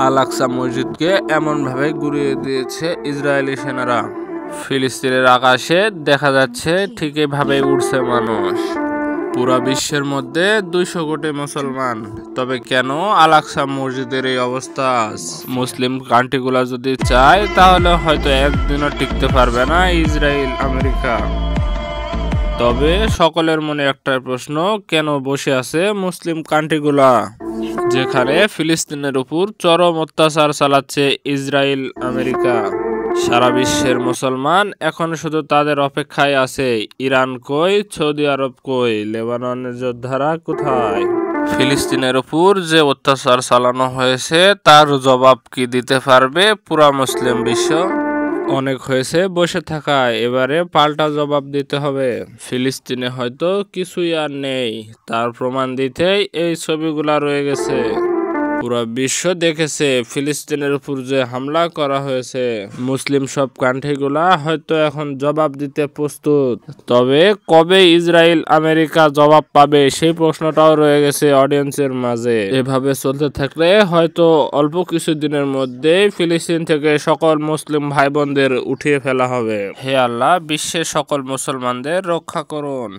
আল আকসা মসজিদকে এমনভাবে গুঁড়িয়ে দিয়েছে ইসরায়েলি সেনারা। ফিলিস্তিনের আকাশে দেখা যাচ্ছে ঠিক এভাবেই উড়ছে মানুষ। পুরা বিশ্বের মধ্যে 200 কোটি মুসলমান, তবে কেন আল আকসা মসজিদের এই অবস্থা? মুসলিম কান্ট্রিগুলো যদি চায় তাহলে হয়তো একদিনও টিকতে পারবে না ইসরায়েল আমেরিকা। তবে সকলের মনে একটাই প্রশ্ন, কেন বসে আছে মুসলিম কান্ট্রিগুলা, যেখানে ফিলিস্তিনের উপর চরম অত্যাচার চালাচ্ছে ইসরায়েল আমেরিকা? সারা বিশ্বের মুসলমান এখন শুধু তাদের অপেক্ষায় আছে। ইরান কই, সৌদি আরব কই, লেবাননের যোদ্ধারা কোথায়? ফিলিস্তিনের উপর যে অত্যাচার চালানো হয়েছে তার জবাব কি দিতে পারবে পুরা মুসলিম বিশ্ব? অনেক হয়েছে বসে থাকা, এবারে পাল্টা জবাব দিতে হবে। ফিলিস্তিনে হয়তো কিছুই আর নেই, তার প্রমাণ দিতেই এই ছবিগুলা রয়ে গেছে। পুরো বিশ্ব দেখেছে ফিলিস্তিনের উপর যে হামলা করা হয়েছে। মুসলিম সব কান্ট্রিগুলা হয়তো এখন জবাব দিতে প্রস্তুত, তবে কবে ইসরায়েল আমেরিকা জবাব পাবে সেই প্রশ্নটাও রয়ে গেছে অডিয়েন্সের মাঝে। এভাবে চলতে থাকলে হয়তো অল্প কিছুদিনের মধ্যেই ফিলিস্তিন থেকে সকল মুসলিম ভাই বোনদের উঠিয়ে ফেলা হবে। হে আল্লাহ, বিশ্বের সকল মুসলমানদের রক্ষা করুন।